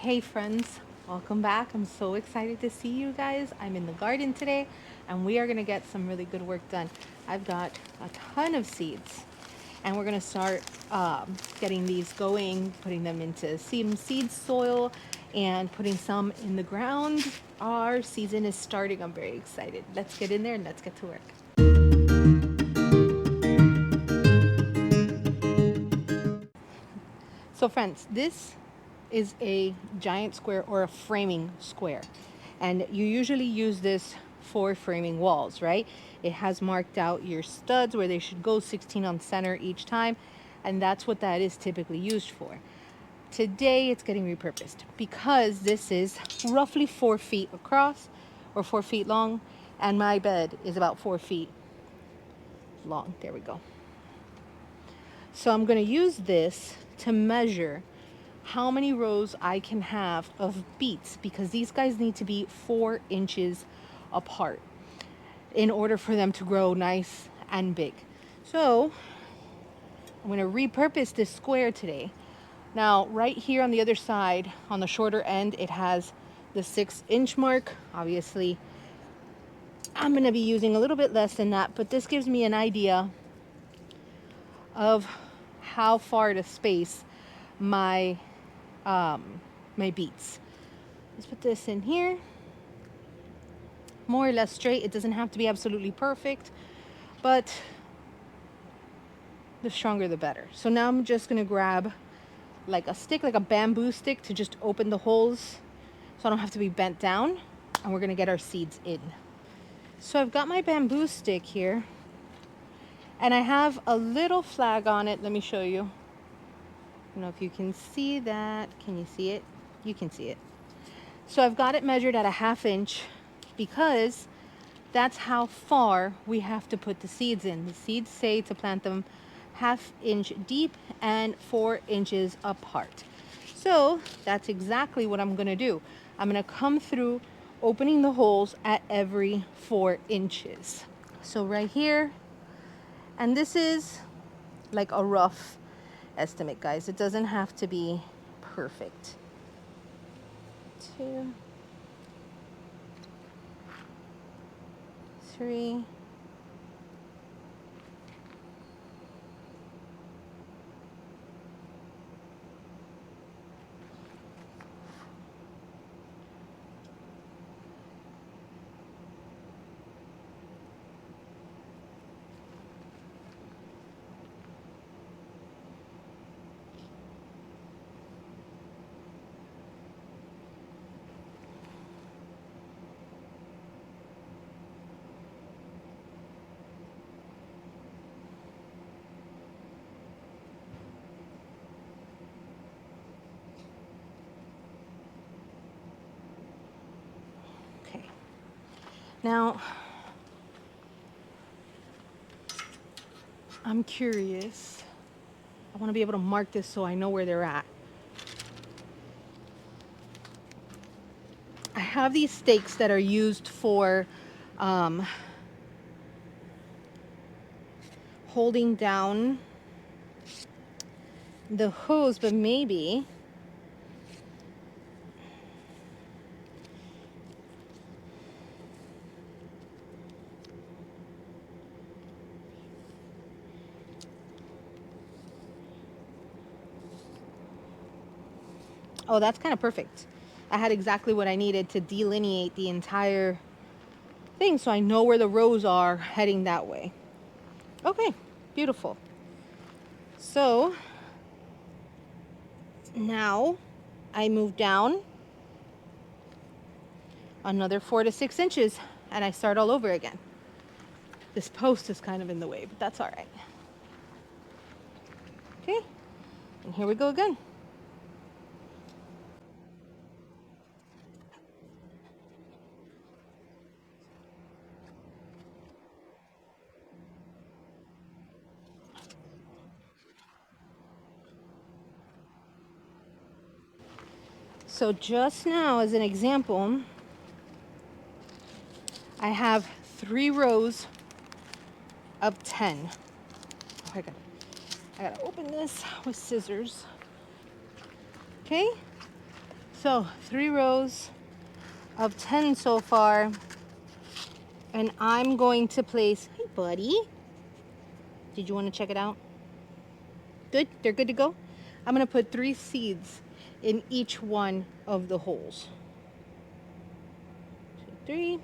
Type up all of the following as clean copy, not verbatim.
Hey friends, welcome back. I'm so excited to see you guys. I'm in the garden today and we are going to get some really good work done. I've got a ton of seeds and we're going to start getting these going, putting them into seed soil and putting some in the ground. Our season is starting. I'm very excited. Let's get in there and let's get to work. So friends, this is a giant square or a framing square. And you usually use this for framing walls, right? It has marked out your studs where they should go 16 on center each time. And that's what that is typically used for. Today it's getting repurposed because this is roughly 4 feet across or 4 feet long. And my bed is about 4 feet long. There we go. So I'm going to use this to measure how many rows I can have of beets because these guys need to be 4 inches apart in order for them to grow nice and big. So I'm going to repurpose this square today. Now right here on the other side, on the shorter end, it has the 6-inch mark. Obviously I'm going to be using a little bit less than that, but this gives me an idea of how far to space my my beets. Let's put this in here, more or less straight. It doesn't have to be absolutely perfect, but the stronger the better. So now I'm just gonna grab like a stick, like a bamboo stick, to just open the holes so I don't have to be bent down, and we're gonna get our seeds in. So I've got my bamboo stick here and I have a little flag on it. Let me show you. I don't know if you can see that. Can you see it? You can see it. So I've got it measured at a 1/2 inch because that's how far we have to put the seeds in. The seeds say to plant them 1/2 inch deep and 4 inches apart. So that's exactly what I'm gonna do. I'm gonna come through opening the holes at every 4 inches. So right here, and this is like a rough estimate, guys. It doesn't have to be perfect. 2, 3, okay. Now, I'm curious. I want to be able to mark this so I know where they're at. I have these stakes that are used for holding down the hose, but maybe oh, that's kind of perfect. I had exactly what I needed to delineate the entire thing so I know where the rows are heading that way. Okay, beautiful. So now I move down another 4 to 6 inches and I start all over again. This post is kind of in the way, but that's all right. Okay, and here we go again. So just now, as an example, I have 3 rows of 10. Oh, I gotta open this with scissors. Okay, So 3 rows of 10 so far. And I'm going to place, hey buddy, did you want to check it out? Good, they're good to go. I'm going to put 3 seeds in each one of the holes. 2, 3.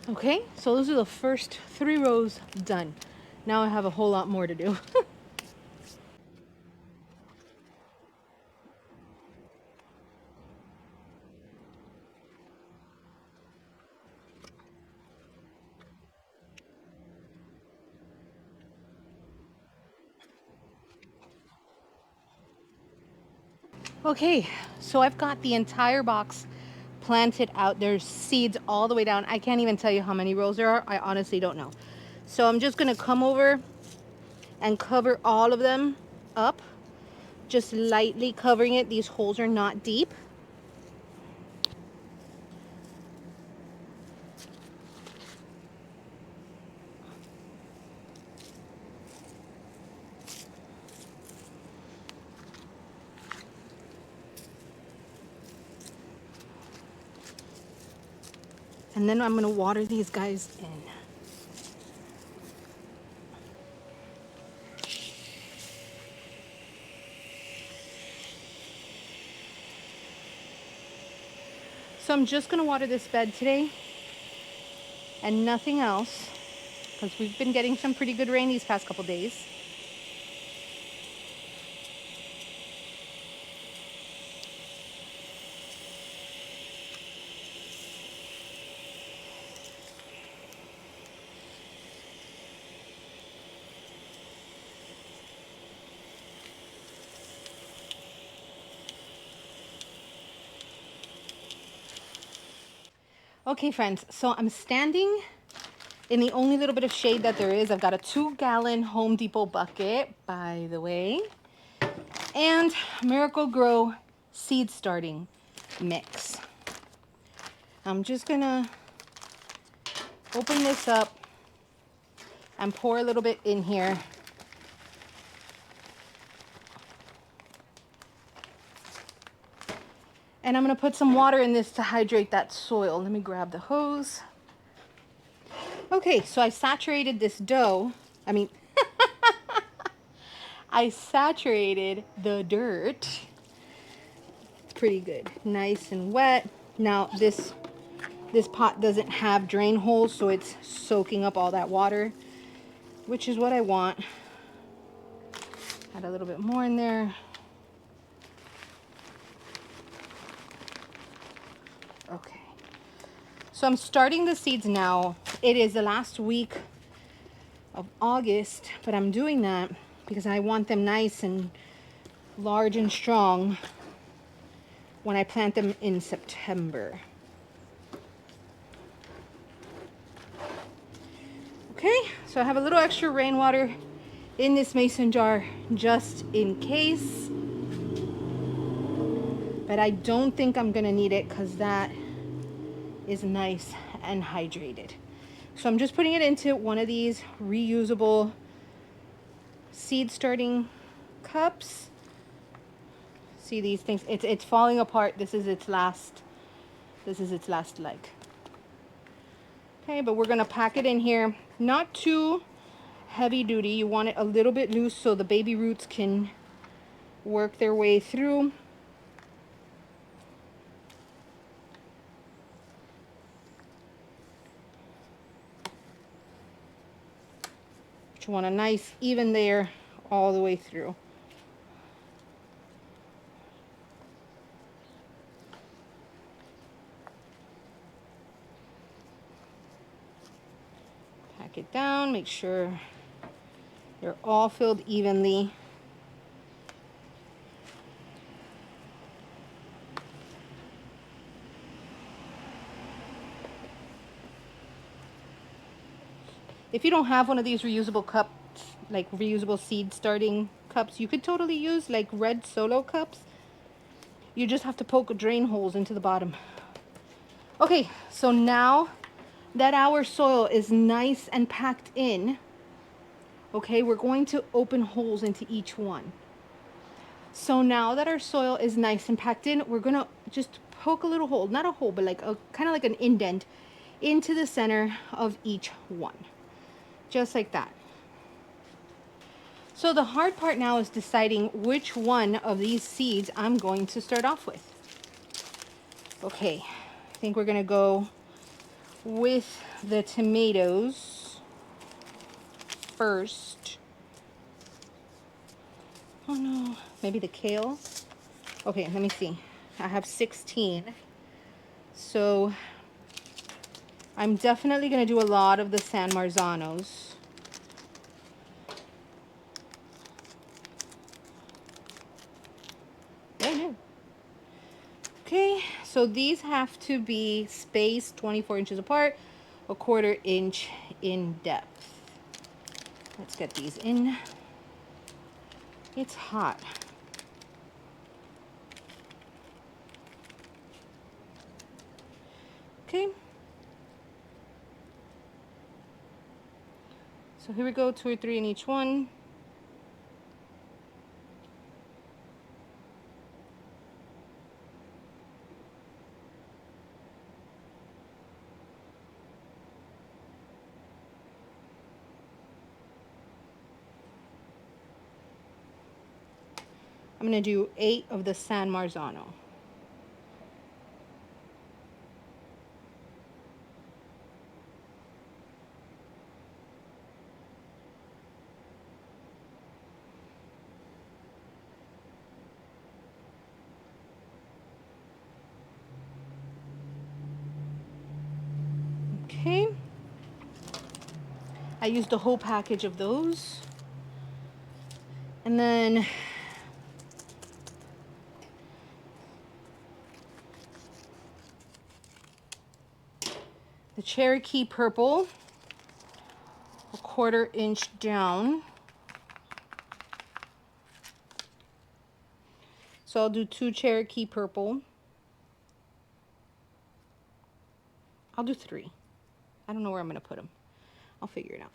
Okay, so those are the first 3 rows done. Now I have a whole lot more to do. Okay, so I've got the entire box planted out. There's seeds all the way down. I can't even tell you how many rows there are. I honestly don't know. So I'm just gonna come over and cover all of them up, just lightly covering it. These holes are not deep. And then I'm gonna water these guys in. So I'm just gonna water this bed today and nothing else, because we've been getting some pretty good rain these past couple days. Okay friends, so I'm standing in the only little bit of shade that there is. I've got a 2-gallon Home Depot bucket, by the way, and Miracle Grow seed starting mix. I'm just gonna open this up and pour a little bit in here. And I'm gonna put some water in this to hydrate that soil. Let me grab the hose. Okay, so I saturated this dough. I saturated the dirt. It's pretty good, nice and wet. Now this pot doesn't have drain holes, so it's soaking up all that water, which is what I want. Add a little bit more in there. Okay. So I'm starting the seeds now. It is the last week of August, but I'm doing that because I want them nice and large and strong when I plant them in September. Okay, so I have a little extra rainwater in this mason jar just in case, but I don't think I'm gonna need it because that is nice and hydrated. So I'm just putting it into one of these reusable seed starting cups. See these things, it's falling apart. This is its last leg. Okay, but we're gonna pack it in here, not too heavy duty. You want it a little bit loose so the baby roots can work their way through. But you want a nice even layer all the way through. Pack it down, make sure they're all filled evenly. If you don't have one of these reusable cups, like reusable seed starting cups, you could totally use like red Solo cups. You just have to poke drain holes into the bottom. Okay, so now that our soil is nice and packed in, okay, we're going to open holes into each one. So now that our soil is nice and packed in, we're gonna just poke a little hole, not a hole, but like a kind of like an indent into the center of each one. Just like that. So the hard part now is deciding which one of these seeds I'm going to start off with. Okay, I think we're gonna go with the tomatoes first. Oh no, maybe the kale. Okay, let me see. I have 16. So I'm definitely gonna do a lot of the San Marzanos. Okay, so these have to be spaced 24 inches apart, a 1/4 inch in depth. Let's get these in. It's hot. Okay. So here we go, 2 or 3 in each one. I'm gonna do 8 of the San Marzano. Okay. I used a whole package of those. And then the Cherokee purple, a 1/4 inch down. So I'll do 2 Cherokee purple. I'll do 3. I don't know where I'm gonna put them. I'll figure it out.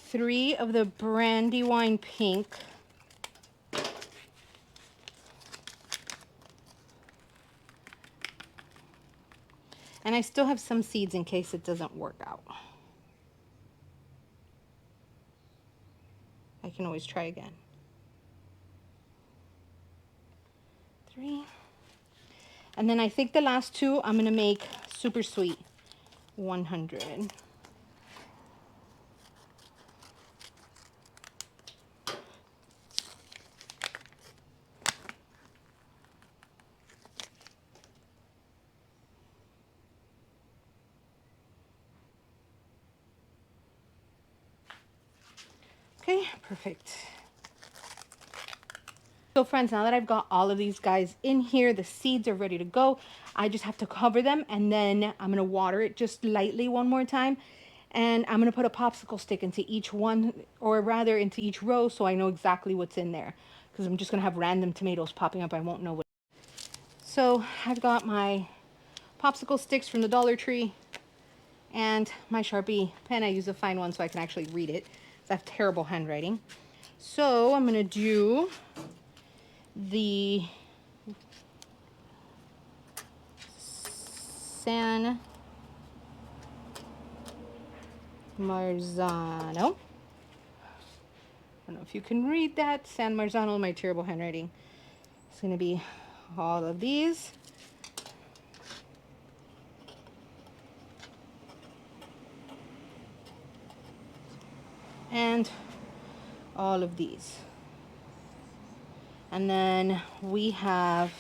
Three of the Brandywine pink. And I still have some seeds in case it doesn't work out. I can always try again. 3. And then I think the last 2 I'm gonna make super sweet. 100. Okay, perfect. So friends, now that I've got all of these guys in here, the seeds are ready to go. I just have to cover them, and then I'm gonna water it just lightly one more time. And I'm gonna put a popsicle stick into each one, or rather into each row, so I know exactly what's in there. Because I'm just gonna have random tomatoes popping up, I won't know what. So I've got my popsicle sticks from the Dollar Tree and my Sharpie pen. I use a fine one so I can actually read it. I have terrible handwriting. So I'm gonna do the San Marzano. I don't know if you can read that. San Marzano, my terrible handwriting. It's gonna be all of these. And all of these. And then we have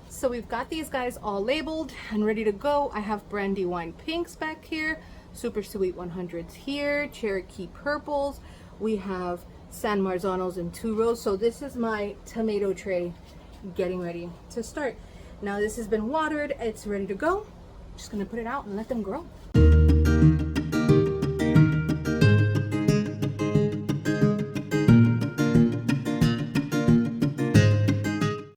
so we've got these guys all labeled and ready to go. I have Brandywine pinks back here, super sweet 100s here, Cherokee purples. We have San Marzanos in 2 rows. So this is my tomato tray getting ready to start. Now this has been watered, it's ready to go. Just gonna put it out and let them grow.